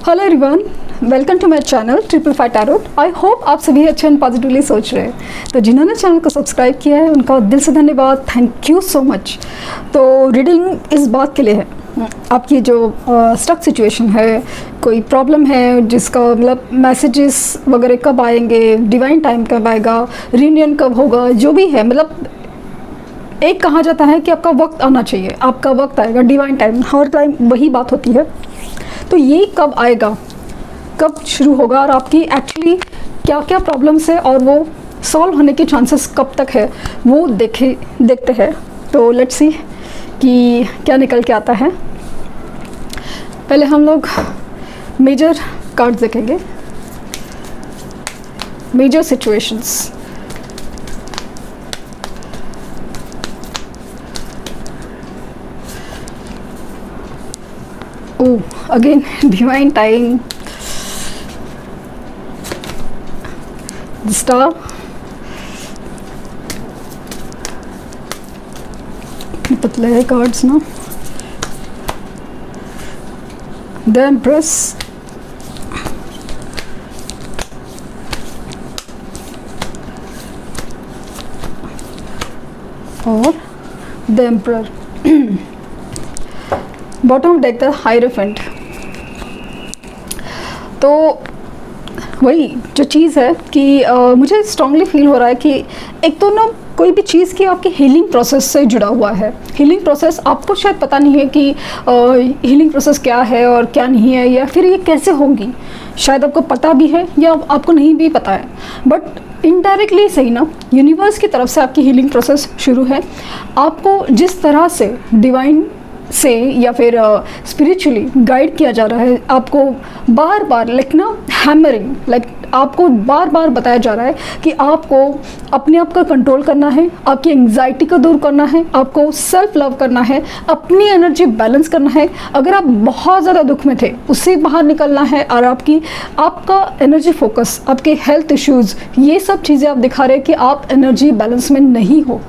Hello everyone, welcome to my channel triple five tarot. I hope आप सभी अच्छे and positively सोच रहे हैं। तो जिन्होंने चैनल को सब्सक्राइब किया है उनका दिल से धन्यवाद, थैंक यू सो मच। तो रीडिंग इस बात के लिए है, आपकी जो स्टक सिचुएशन है, कोई प्रॉब्लम है जिसका मतलब मैसेजेस वगैरह कब आएंगे, डिवाइन टाइम कब आएगा, रीयूनियन कब होगा, जो भी है, मतलब एक कहा जाता है कि आपका वक्त आना चाहिए, आपका वक्त आएगा, डिवाइन टाइम, हर टाइम वही बात होती है। तो ये कब आएगा, कब शुरू होगा और आपकी एक्चुअली क्या क्या प्रॉब्लम्स है और वो सॉल्व होने के चांसेस कब तक है, वो देखते हैं। तो लेट्स सी कि क्या निकल के आता है। पहले हम लोग मेजर कार्ड्स देखेंगे, major situations. Oh, again divine time, the star, पतले है कार्ड्स ना, the Empress, और the Emperor। Bottom deck the hierophant. तो वही जो चीज़ है कि मुझे स्ट्रांगली फील हो रहा है कि एक तो ना कोई भी चीज़ की आपकी हीलिंग प्रोसेस से जुड़ा हुआ है। हीलिंग प्रोसेस आपको शायद पता नहीं है कि हीलिंग प्रोसेस क्या है और क्या नहीं है, या फिर ये कैसे होगी। शायद आपको पता भी है या आपको नहीं भी पता है, बट इनडायरेक्टली सही ना, यूनिवर्स की तरफ से आपकी हीलिंग प्रोसेस शुरू है। आपको जिस तरह से डिवाइन से या फिर स्पिरिचुअली गाइड किया जा रहा है, आपको बार बार हैमरिंग आपको बार बार बताया जा रहा है कि आपको अपने आप का कंट्रोल करना है, आपकी एंग्जाइटी को दूर करना है, आपको सेल्फ लव करना है, अपनी एनर्जी बैलेंस करना है। अगर आप बहुत ज़्यादा दुख में थे उससे बाहर निकलना है, और आपका एनर्जी फोकस, आपके हेल्थ इश्यूज़, ये सब चीज़ें आप दिखा रहे हैं कि आप एनर्जी बैलेंस में नहीं हो।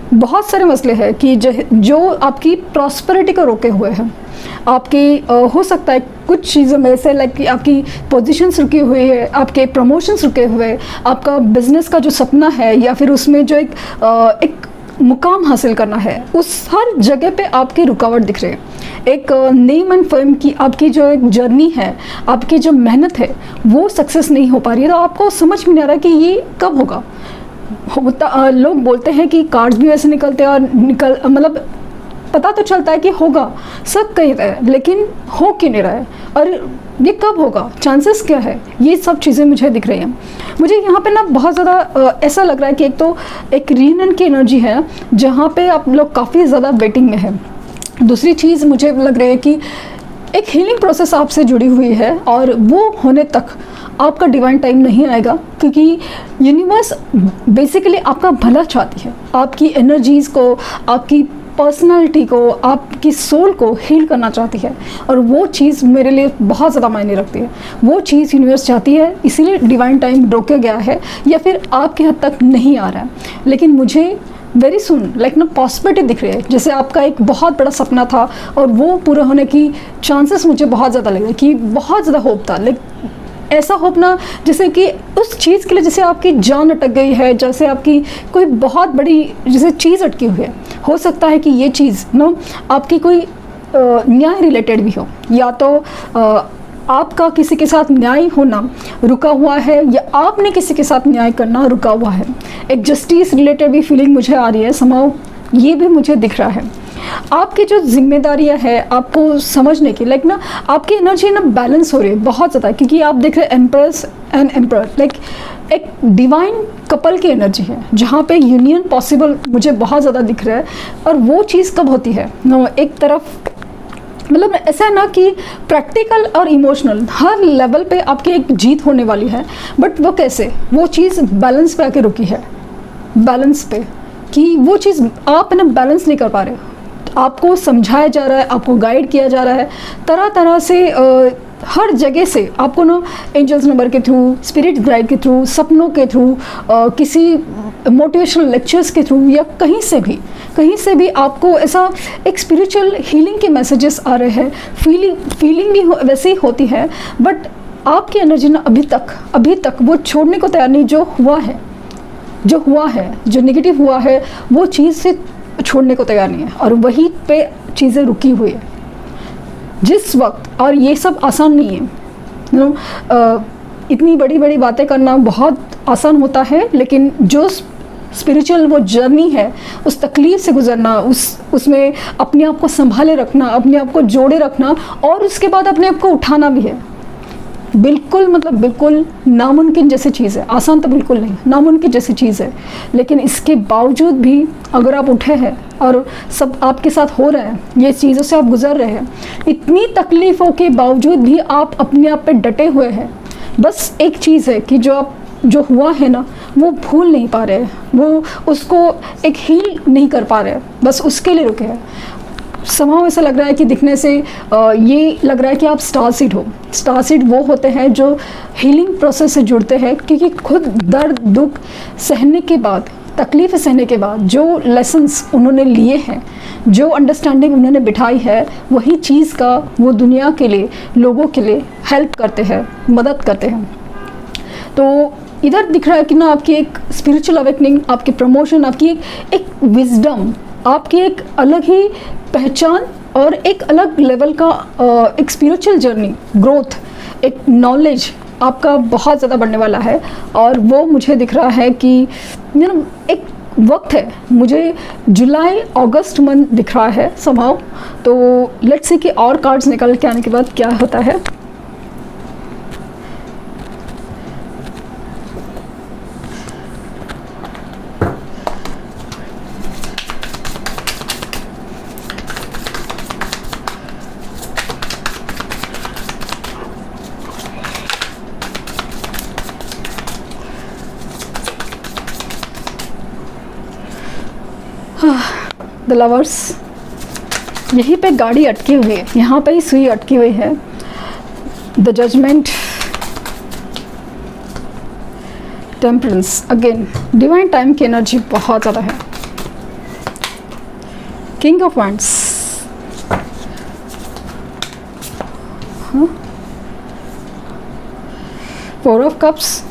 बहुत सारे मसले हैं कि जो आपकी प्रॉस्पेरिटी को रोके हुए हैं। आपकी हो सकता है कुछ चीज़ों में से कि आपकी पोजीशंस रुकी हुई है, आपके प्रमोशंस रुके हुए, आपका बिजनेस का जो सपना है, या फिर उसमें जो एक मुकाम हासिल करना है, उस हर जगह पे आपकी रुकावट दिख रही है। एक नेम एंड फेम की आपकी जो एक जर्नी है, आपकी जो मेहनत है, वो सक्सेस नहीं हो पा रही है। तो आपको समझ में नहीं आ रहा कि ये कब होगा। लोग बोलते हैं कि कार्ड्स भी वैसे निकलते हैं और मतलब पता तो चलता है कि होगा, सब कह रहे हैं, लेकिन हो क्यों नहीं रहा है और ये कब होगा, चांसेस क्या है, ये सब चीज़ें मुझे दिख रही हैं। मुझे यहाँ पे ना बहुत ज़्यादा ऐसा लग रहा है कि एक तो एक रीयूनियन की एनर्जी है जहाँ पे आप लोग काफ़ी ज़्यादा वेटिंग में है। दूसरी चीज़ मुझे लग रही है कि एक हीलिंग प्रोसेस आपसे जुड़ी हुई है और वो होने तक आपका डिवाइन टाइम नहीं आएगा, क्योंकि यूनिवर्स बेसिकली आपका भला चाहती है, आपकी एनर्जीज़ को, आपकी पर्सनालिटी को, आपकी सोल को हील करना चाहती है। और वो चीज़ मेरे लिए बहुत ज़्यादा मायने रखती है। वो चीज़ यूनिवर्स चाहती है, इसीलिए डिवाइन टाइम रोका गया है या फिर आपके हद तक नहीं आ रहा है। लेकिन मुझे वेरी सुन पॉसिबिलिटी दिख रही है, जैसे आपका एक बहुत बड़ा सपना था और वो पूरा होने की चांसेस मुझे बहुत ज़्यादा लग रहे हैं कि बहुत ज़्यादा होप था। ऐसा होप ना, जैसे कि उस चीज़ के लिए जैसे आपकी जान अटक गई है, जैसे आपकी कोई बहुत बड़ी जैसे चीज़ अटकी हुई है। हो सकता है कि ये चीज़ ना आपकी कोई न्याय रिलेटेड भी हो, या तो आपका किसी के साथ न्याय होना रुका हुआ है, या आपने किसी के साथ न्याय करना रुका हुआ है। एक जस्टिस रिलेटेड भी फीलिंग मुझे आ रही है, समाओ ये भी मुझे दिख रहा है। आपकी जो जिम्मेदारियां है आपको समझने की, आपकी एनर्जी ना बैलेंस हो रही है बहुत ज़्यादा, क्योंकि आप देख रहे हैं एम्प्रेस एंड एम्परर, एक डिवाइन कपल की एनर्जी है जहाँ पे यूनियन पॉसिबल मुझे बहुत ज़्यादा दिख रहा है। और वो चीज़ कब होती है ना, एक तरफ ऐसा है ना कि प्रैक्टिकल और इमोशनल हर लेवल पे आपकी एक जीत होने वाली है, बट वो कैसे, वो चीज़ बैलेंस पे आके रुकी है, बैलेंस पे, कि वो चीज़ आप ना बैलेंस नहीं कर पा रहे। आपको समझाया जा रहा है, आपको गाइड किया जा रहा है, तरह तरह से हर जगह से आपको ना एंजल्स नंबर के थ्रू, स्पिरिट गाइड के थ्रू, सपनों के थ्रू, किसी मोटिवेशनल लेक्चर्स के थ्रू या कहीं से भी आपको ऐसा एक स्पिरिचुअल हीलिंग के मैसेजेस आ रहे हैं। फीलिंग भी वैसे ही होती है, बट आपकी एनर्जी ना अभी तक वो छोड़ने को तैयार नहीं। जो हुआ है, जो नेगेटिव हुआ है, वो चीज़ से छोड़ने को तैयार नहीं है, और वहीं पे चीज़ें रुकी हुई है जिस वक्त। और ये सब आसान नहीं है, इतनी बड़ी बड़ी बातें करना बहुत आसान होता है, लेकिन जो स्पिरिचुअल वो जर्नी है, उस तकलीफ से गुजरना, उसमें अपने आप को संभाले रखना, अपने आप को जोड़े रखना, और उसके बाद अपने आप को उठाना भी है, बिल्कुल नामुमकिन जैसी चीज़ है। आसान तो बिल्कुल नहीं, नामुमकिन जैसी चीज़ है। लेकिन इसके बावजूद भी अगर आप उठे हैं और सब आपके साथ हो रहा है, ये चीज़ों से आप गुजर रहे हैं, इतनी तकलीफ़ों के बावजूद भी आप अपने आप पे डटे हुए हैं। बस एक चीज़ है कि जो हुआ है ना, वो भूल नहीं पा रहे, वो उसको एक हील नहीं कर पा रहे, बस उसके लिए रुके हैं। समाव ऐसा लग रहा है कि दिखने से ये लग रहा है कि आप स्टार सीड हो। स्टार सीड वो होते हैं जो हीलिंग प्रोसेस से जुड़ते हैं, क्योंकि खुद दर्द दुख सहने के बाद, तकलीफ़ सहने के बाद जो लेसन्स उन्होंने लिए हैं, जो अंडरस्टैंडिंग उन्होंने बिठाई है, वही चीज़ का वो दुनिया के लिए, लोगों के लिए हेल्प करते हैं, मदद करते हैं। तो इधर दिख रहा है कि ना आपकी एक स्पिरिचुअल अवेकनिंग, आपकी प्रमोशन, आपकी एक विजडम, आपकी एक अलग ही पहचान और एक अलग लेवल का एक स्पिरिचुअल जर्नी, ग्रोथ, एक नॉलेज आपका बहुत ज़्यादा बढ़ने वाला है। और वो मुझे दिख रहा है कि एक वक्त है, मुझे जुलाई अगस्त मंथ दिख रहा है समाव। तो लेट्स सी कि और कार्ड्स निकल के आने के बाद क्या होता है। द लवर्स, यहीं पे गाड़ी अटकी हुई है, यहाँ पे ही सुई अटकी हुई है। The judgement, temperance, again divine time की एनर्जी बहुत ज़्यादा है। King of wands, four of cups,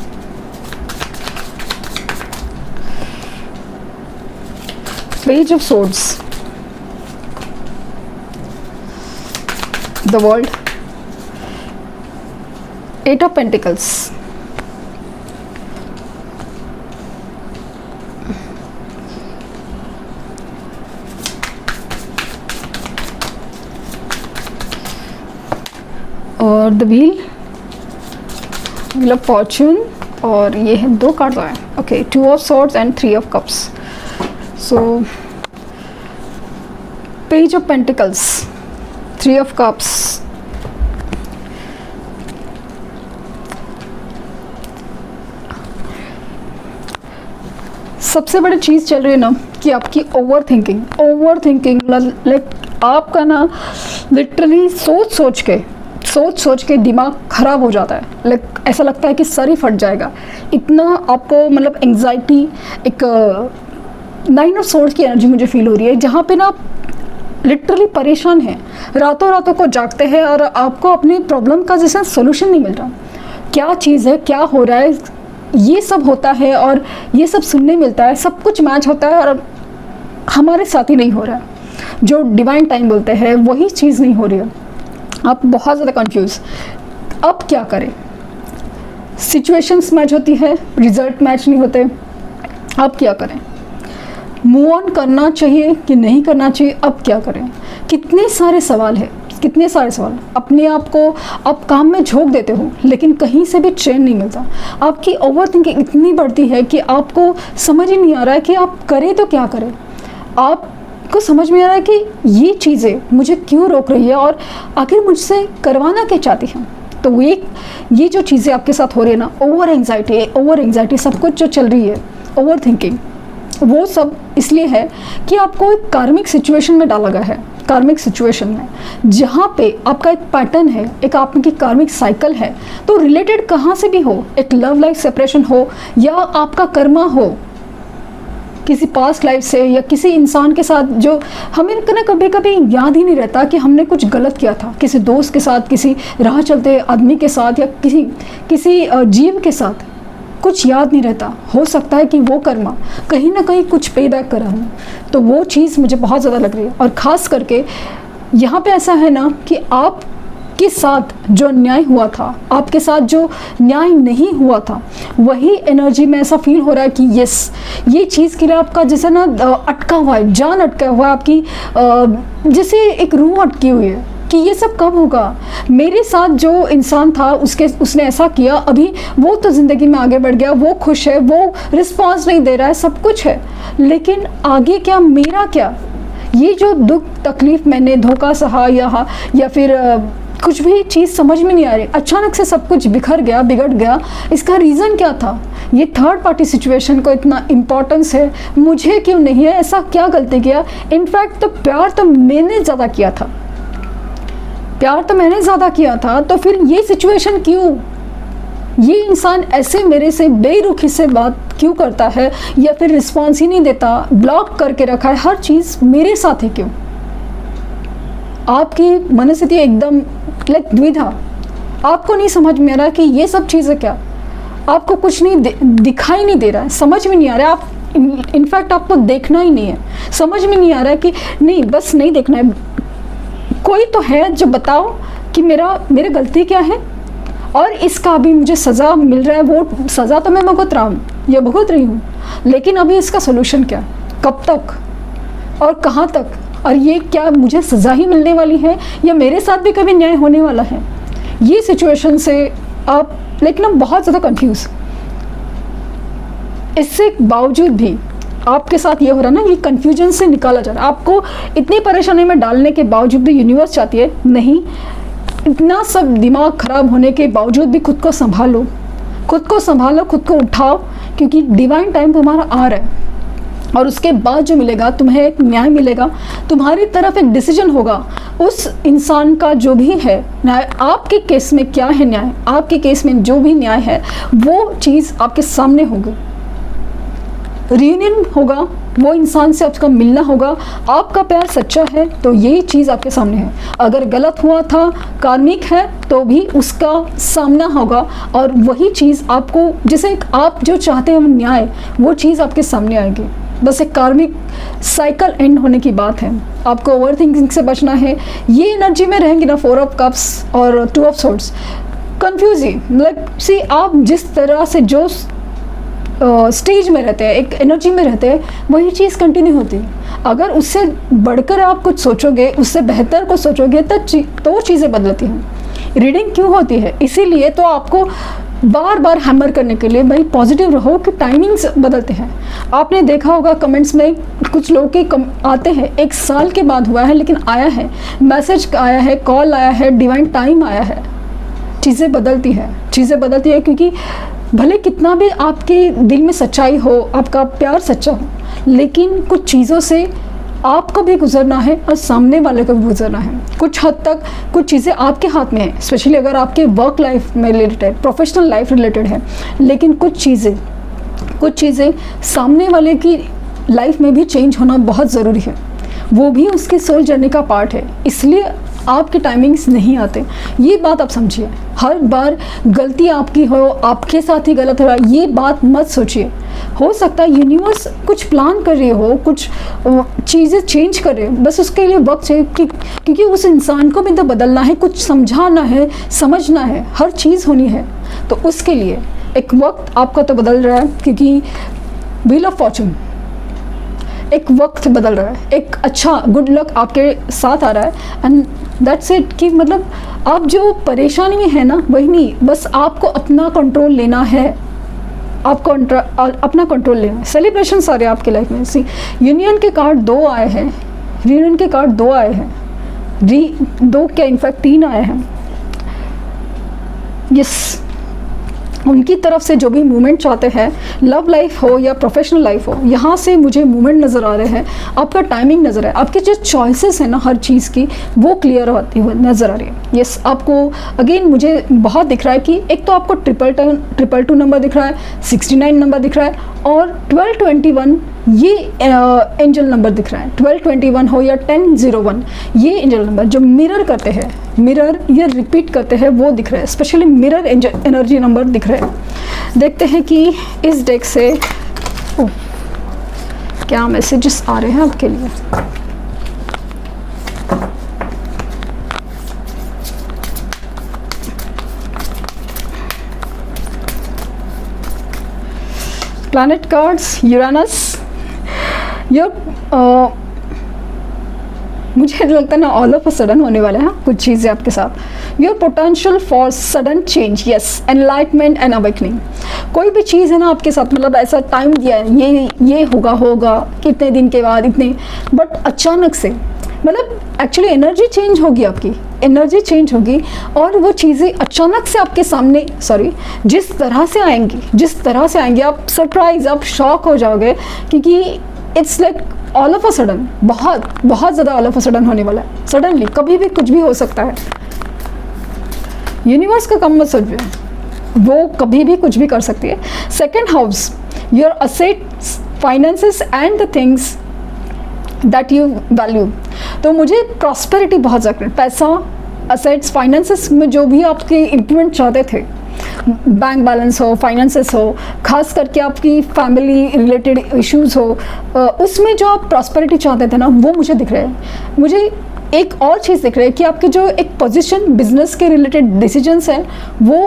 Page of Swords, the World, Eight of Pentacles, और the Wheel of Fortune, और ये है दो कार्ड आए। Okay, Two of Swords and Three of Cups. So, Page of Pentacles, Three of Cups, सबसे बड़ी चीज़ चल रही है ना कि आपकी ओवर थिंकिंग लाइक आपका ना लिटरली सोच के दिमाग ख़राब हो जाता है। लाइक ऐसा लगता है कि सर ही फट जाएगा, इतना आपको मतलब एंग्जाइटी, एक नाइन ऑफ सोर्ड्स की एनर्जी मुझे फील हो रही है, जहाँ पे ना लिटरली परेशान हैं, रातों को जागते हैं और आपको अपनी प्रॉब्लम का जैसे सोल्यूशन नहीं मिल रहा। क्या चीज़ है, क्या हो रहा है, ये सब होता है और ये सब सुनने मिलता है, सब कुछ मैच होता है और हमारे साथ ही नहीं हो रहा है। जो डिवाइन टाइम बोलते हैं वही चीज़ नहीं हो रही है। आप बहुत ज़्यादा कंफ्यूज, अब क्या करें? सिचुएशंस मैच होती है, रिजल्ट मैच नहीं होते, अब क्या करें? मूव ऑन करना चाहिए कि नहीं करना चाहिए, अब क्या करें? कितने सारे सवाल अपने आप को आप काम में झोंक देते हो, लेकिन कहीं से भी चैन नहीं मिलता। आपकी ओवर थिंकिंग इतनी बढ़ती है कि आपको समझ ही नहीं आ रहा है कि आप करें तो क्या करें। आपको समझ में आ रहा है कि ये चीज़ें मुझे क्यों रोक रही है और आखिर मुझसे करवाना क्या चाहती हैं। तो ये जो चीज़ें आपके साथ हो रही है ना, ओवर एंग्जाइटी सब कुछ जो चल रही है, ओवर थिंकिंग, वो सब इसलिए है कि आपको एक कार्मिक सिचुएशन में डाला गया है, कार्मिक सिचुएशन में, जहाँ पे आपका एक पैटर्न है, एक आपकी कार्मिक साइकिल है। तो रिलेटेड कहाँ से भी हो, एक लव लाइफ सेपरेशन हो या आपका कर्मा हो किसी पास्ट लाइफ से या किसी इंसान के साथ जो हमें कभी कभी याद ही नहीं रहता कि हमने कुछ गलत किया था, किसी दोस्त के साथ, किसी राह चलते आदमी के साथ या किसी जीव के साथ कुछ याद नहीं रहता। हो सकता है कि वो कर्मा कहीं ना कहीं कुछ पे बैक करा हूँ। तो वो चीज़ मुझे बहुत ज़्यादा लग रही है। और ख़ास करके यहाँ पे ऐसा है ना कि आप के साथ जो अन्याय हुआ था, आपके साथ जो न्याय नहीं हुआ था, वही एनर्जी में ऐसा फील हो रहा है कि यस, ये चीज़ के लिए आपका जैसे ना अटका हुआ है, जान अटका हुआ है आपकी, जैसे एक रूह अटकी हुई है कि ये सब कब होगा। मेरे साथ जो इंसान था उसने ऐसा किया, अभी वो तो ज़िंदगी में आगे बढ़ गया, वो खुश है, वो रिस्पॉन्स नहीं दे रहा है, सब कुछ है, लेकिन आगे क्या, मेरा क्या। ये जो दुख तकलीफ़ मैंने धोखा सहा या फिर कुछ भी चीज़ समझ में नहीं आ रही, अचानक से सब कुछ बिखर गया, बिगड़ गया, इसका रीज़न क्या था। ये थर्ड पार्टी सिचुएशन को इतना इम्पोर्टेंस है, मुझे क्यों नहीं है, ऐसा क्या गलती किया। इनफैक्ट तो प्यार तो मैंने ज़्यादा किया था, प्यार तो मैंने ज़्यादा किया था, तो फिर ये सिचुएशन क्यों, ये इंसान ऐसे मेरे से बेरुखी से बात क्यों करता है या फिर रिस्पॉन्स ही नहीं देता, ब्लॉक करके रखा है, हर चीज़ मेरे साथ है क्यों। आपकी मनस्थिति एकदम लाइक द्विधा, आपको नहीं समझ में आ रहा कि ये सब चीज़ें क्या, आपको कुछ नहीं दिखाई नहीं दे रहा है, समझ में नहीं आ रहा है, आप इनफैक्ट आपको देखना ही नहीं है, समझ में नहीं आ रहा है कि नहीं, बस नहीं देखना है, कोई तो है जो बताओ कि मेरे गलती क्या है और इसका अभी मुझे सज़ा मिल रहा है। वो सज़ा तो मैं भुगत रहा हूँ या भुगत रही हूँ, लेकिन अभी इसका सोल्यूशन क्या, कब तक और कहाँ तक, और ये क्या मुझे सज़ा ही मिलने वाली है या मेरे साथ भी कभी न्याय होने वाला है। ये सिचुएशन से आप लेकिन हम बहुत ज़्यादा कंफ्यूज। इससे बावजूद भी आपके साथ ये हो रहा है ना, ये कन्फ्यूजन से निकाला जा रहा है, आपको इतनी परेशानी में डालने के बावजूद भी यूनिवर्स चाहती है नहीं, इतना सब दिमाग खराब होने के बावजूद भी खुद को संभालो, खुद को संभालो, खुद को उठाओ, क्योंकि डिवाइन टाइम तुम्हारा आ रहा है। और उसके बाद जो मिलेगा, तुम्हें एक न्याय मिलेगा, तुम्हारी तरफ एक डिसीजन होगा उस इंसान का जो भी है न्याय। आपके केस में क्या है न्याय, आपके केस में जो भी न्याय है वो चीज़ आपके सामने होगी। रियूनियन होगा, वो इंसान से आपका मिलना होगा, आपका प्यार सच्चा है तो यही चीज़ आपके सामने है। अगर गलत हुआ था, कार्मिक है, तो भी उसका सामना होगा और वही चीज़ आपको, जैसे आप जो चाहते हैं न्याय, वो चीज़ आपके सामने आएगी। बस एक कार्मिक साइकिल एंड होने की बात है। आपको ओवर थिंकिंग से बचना है। ये एनर्जी में रहेंगे ना 4 ऑफ कप्स और 2 ऑफ सोर्ड्स, कन्फ्यूज ही, मतलब सी आप जिस तरह से जो स्टेज में रहते हैं, एक एनर्जी में रहते हैं, वही चीज़ कंटिन्यू होती है। अगर उससे बढ़कर आप कुछ सोचोगे, उससे बेहतर को सोचोगे, तो चीज़ें बदलती हैं। रीडिंग क्यों होती है, इसीलिए तो आपको बार बार हैमर करने के लिए भाई पॉजिटिव रहो कि टाइमिंग्स बदलते हैं। आपने देखा होगा कमेंट्स में कुछ लोग के आते हैं 1 साल के बाद हुआ है, लेकिन आया है, मैसेज आया है, कॉल आया है, डिवाइन टाइम आया है। चीज़ें बदलती है, चीज़ें बदलती है, क्योंकि भले कितना भी आपके दिल में सच्चाई हो, आपका प्यार सच्चा हो, लेकिन कुछ चीज़ों से आपको भी गुजरना है और सामने वाले को भी गुजरना है। कुछ हद तक कुछ चीज़ें आपके हाथ में है, स्पेशली अगर आपके वर्क लाइफ में रिलेटेड, प्रोफेशनल लाइफ रिलेटेड है, लेकिन कुछ चीज़ें सामने वाले की लाइफ में भी चेंज होना बहुत ज़रूरी है। वो भी उसके सोल जर्नी का पार्ट है, इसलिए आपके टाइमिंग्स नहीं आते। ये बात आप समझिए। हर बार गलती आपकी हो, आपके साथ ही गलत हो रहा है, ये बात मत सोचिए। हो सकता है यूनिवर्स कुछ प्लान कर रही हो, कुछ चीज़ें चेंज कर रहे हो, बस उसके लिए वक्त चाहिए, क्योंकि उस इंसान को भी तो बदलना है, कुछ समझाना है, समझना है, हर चीज़ होनी है। तो उसके लिए एक वक्त आपका तो बदल रहा है, क्योंकि व्हील ऑफ फॉर्चून, एक वक्त बदल रहा है, एक अच्छा गुड लक आपके साथ आ रहा है। एंड दैट्स इट, कि मतलब आप जो परेशानी में है ना, वही नहीं, बस आपको अपना कंट्रोल लेना है, आपको अपना कंट्रोल लेना है। सेलिब्रेशन सारे आपके लाइफ में। सी यूनियन के कार्ड 2 आए हैं, रीयूनियन के कार्ड 2 आए हैं, 2 क्या इनफैक्ट 3 आए हैं। यस, उनकी तरफ से जो भी मूवमेंट चाहते हैं, लव लाइफ हो या प्रोफेशनल लाइफ हो, यहाँ से मुझे मूवमेंट नज़र आ रहे हैं, आपका टाइमिंग नज़र है, आपकी जो चॉइसेस है ना हर चीज़ की, वो क्लियर होती हुई नज़र आ रही है। यस, आपको अगेन मुझे बहुत दिख रहा है कि एक तो आपको 222 नंबर दिख रहा है, 69 नंबर दिख रहा है, और 1221 ये एंजल नंबर दिख रहा है। 1221 हो या 1001, ये एंजल नंबर जो मिरर करते हैं, मिरर ये रिपीट करते हैं, वो दिख रहे हैं। स्पेशली मिरर एनर्जी नंबर दिख रहे हैं। देखते हैं कि इस डेक से क्या मैसेजेस आ रहे हैं आपके लिए। प्लैनेट कार्ड्स, यूरानस, मुझे लगता है ना ऑल ऑफ अ सडन होने वाला है कुछ चीज़ें आपके साथ। Your potential for sudden change, yes, enlightenment and awakening. कोई भी चीज़ है ना आपके साथ, मतलब ऐसा टाइम दिया है, ये होगा कितने दिन के बाद, इतने, बट अचानक से, मतलब एक्चुअली एनर्जी चेंज होगी, आपकी एनर्जी चेंज होगी, और वो चीज़ें अचानक से आपके सामने, जिस तरह से आएंगी आप सरप्राइज, आप शॉक हो जाओगे, क्योंकि it's like all of a sudden, बहुत ज़्यादा ऑल ऑफ अ सडन होने वाला है। सडनली कभी भी कुछ भी हो सकता है। यूनिवर्स का कम मैसेज है, वो कभी भी कुछ भी कर सकती है। Second house, your assets, finances and the things that you value. तो मुझे प्रॉस्पेरिटी बहुत ज़्यादा, पैसा, असेट्स, फाइनेंसेस में जो भी आपके इम्प्रूवमेंट चाहते थे, बैंक बैलेंस हो, फाइनेंसेस हो, खास करके आपकी फैमिली रिलेटेड इश्यूज़ हो, उसमें जो आप प्रॉस्पेरिटी चाहते थे ना, वो मुझे दिख रहे हैं। मुझे एक और चीज़ दिख रही है कि आपके जो एक पोजीशन, बिजनेस के रिलेटेड डिसीजंस हैं, वो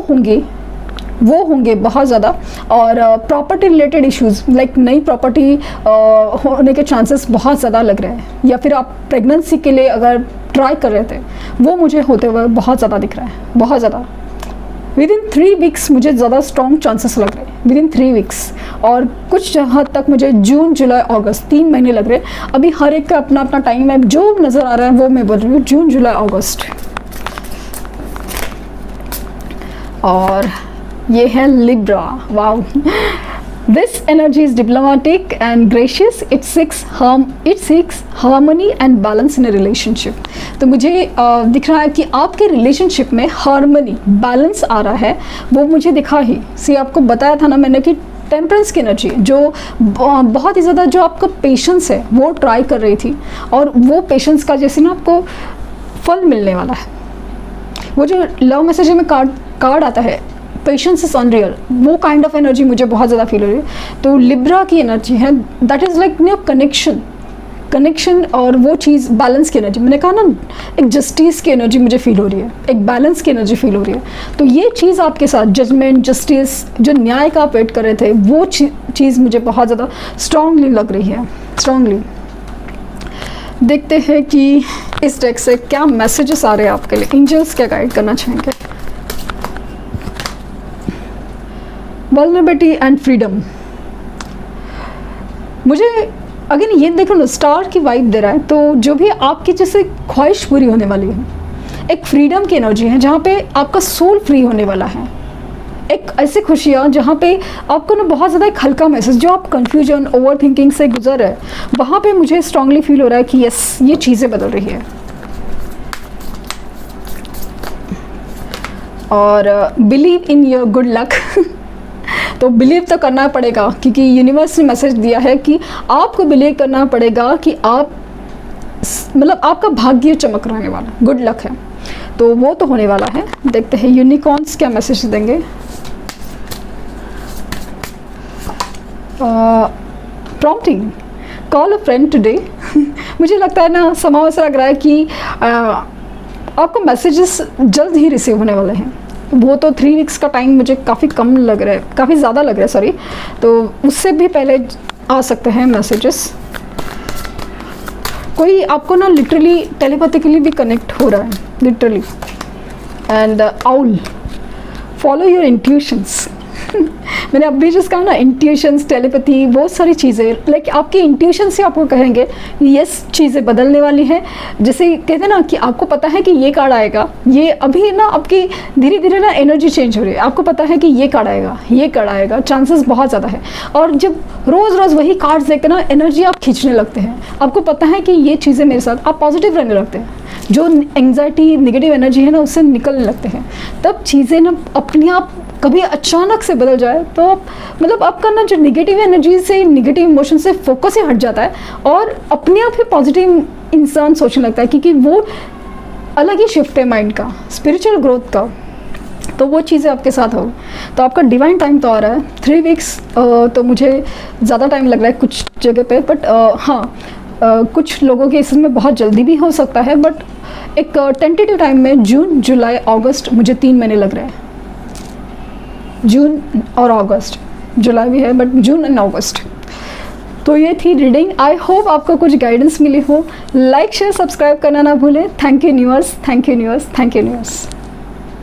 होंगे बहुत ज़्यादा, और प्रॉपर्टी रिलेटेड इश्यूज़, लाइक नई प्रॉपर्टी होने के चांसेस बहुत ज़्यादा लग रहे हैं, या फिर आप प्रेगनेंसी के लिए अगर ट्राई कर रहे थे, वो मुझे होते हुए बहुत ज़्यादा दिख रहा है, बहुत ज़्यादा। विदिन 3 वीक्स मुझे ज़्यादा स्ट्रॉन्ग चांसेस लग रहे हैं, विदिन 3 वीक्स, और कुछ हद तक मुझे जून, जुलाई, अगस्त 3 महीने लग रहे हैं। अभी हर एक का अपना अपना टाइम है, जो नज़र आ रहा है वो मैं बोल रही हूँ, जून, जुलाई, अगस्त। और ये है Libra. Wow, this energy is diplomatic and gracious, it seeks harmony and balance in a relationship. तो मुझे दिख रहा है कि आपके रिलेशनशिप में हार्मनी, बैलेंस आ रहा है, वो मुझे दिखा ही। आपको बताया था ना मैंने कि टेम्परेंस की एनर्जी, जो बहुत ही ज़्यादा, जो आपका पेशेंस है वो ट्राई कर रही थी, और वो पेशेंस का जैसे ना आपको फल मिलने वाला है। वो जो लव मैसेज में कार्ड आता है, पेशेंस इज अनरियल, वो काइंड ऑफ एनर्जी मुझे बहुत ज़्यादा फील हो रही है। तो लिब्रा की एनर्जी है, that is like new connection, और वो चीज़ बैलेंस की एनर्जी, मैंने कहा ना, एक जस्टिस की एनर्जी मुझे फील हो रही है, एक बैलेंस की एनर्जी फील हो रही है। तो ये चीज़ आपके साथ, जजमेंट, जस्टिस, जो न्याय का आप वेट कर रहे थे, वो चीज़ मुझे बहुत ज़्यादा स्ट्रांगली लग रही है, स्ट्रांगली। देखते हैं कि इस डेक से क्या मैसेजेस आ रहे हैं आपके लिए, एंजल्स क्या गाइड करना चाहेंगे। वल्नरेबिलिटी एंड फ्रीडम, मुझे अगेन ये देखो ना, स्टार की वाइब दे रहा है। तो जो भी आपकी जैसे ख्वाहिश पूरी होने वाली है, एक फ्रीडम की एनर्जी है, जहाँ पे आपका सोल फ्री होने वाला है। एक ऐसी खुशियाँ जहाँ पे आपको ना बहुत ज़्यादा एक हल्का मैसेज, जो आप कन्फ्यूजन, ओवर थिंकिंग से गुजर रहे, वहाँ पे मुझे स्ट्रांगली फील हो रहा है कि यस, ये चीज़ें बदल रही है। और believe in your good luck. तो बिलीव तो करना पड़ेगा, क्योंकि यूनिवर्स ने मैसेज दिया है कि आपको बिलीव करना पड़ेगा कि आप, मतलब आपका भाग्य चमक रहने वाला, गुड लक है, तो वो तो होने वाला है। देखते हैं यूनिकॉर्न्स क्या मैसेज देंगे। प्रॉम्प्टिंग, कॉल अ फ्रेंड टुडे। मुझे लगता है ना, समाव ऐसा लग रहा है कि आपको मैसेजेस जल्द ही रिसीव होने वाले हैं। वो तो 3 वीक्स का टाइम मुझे काफ़ी कम लग रहा है, काफ़ी ज़्यादा लग रहा है, सॉरी। तो उससे भी पहले आ सकते हैं मैसेजेस। कोई आपको ना लिटरली टेलीपैथिकली भी कनेक्ट हो रहा है, literally. And owl, follow your intuitions. मैंने अभी जिस कहा ना, इंट्यूशंस, टेलीपैथी, बहुत सारी चीज़ें, लाइक आपकी इंट्यूशन से आपको कहेंगे यस चीज़ें बदलने वाली हैं। जैसे कहते हैं ना कि आपको पता है कि ये कार्ड आएगा, ये अभी ना आपकी धीरे धीरे ना एनर्जी चेंज हो रही है, आपको पता है कि ये कार्ड आएगा, ये कार्ड आएगा, चांसेस बहुत ज़्यादा है। और जब रोज़ रोज़ वही कार्ड्स देखते ना, एनर्जी आप खींचने लगते हैं, आपको पता है कि ये चीज़ें मेरे साथ, आप पॉजिटिव रहने लगते हैं, जो एंग्जाइटी, नेगेटिव एनर्जी है ना उससे निकलने लगते हैं। तब चीज़ें ना अपने आप कभी अचानक से बदल जाए तो मतलब आपका ना जो नेगेटिव एनर्जी से, नेगेटिव इमोशन से फोकस ही हट जाता है और अपने आप ही पॉजिटिव इंसान सोचने लगता है, क्योंकि वो अलग ही शिफ्ट है माइंड का, स्पिरिचुअल ग्रोथ का। तो वो चीज़ें आपके साथ हो। तो आपका डिवाइन टाइम तो आ रहा है 3 वीक्स, तो मुझे ज़्यादा टाइम लग रहा है कुछ जगह पे, बट हाँ कुछ लोगों के इसमें बहुत जल्दी भी हो सकता है, बट एक टेंटेटिव टाइम में जून, जुलाई, अगस्त, मुझे 3 महीने लग रहे हैं। जून और अगस्त, जुलाई भी है बट जून एंड अगस्त। तो ये थी रीडिंग। आई होप आपको कुछ गाइडेंस मिली हो। लाइक, शेयर, सब्सक्राइब करना ना भूलें। Thank you universe, thank you universe, thank you universe.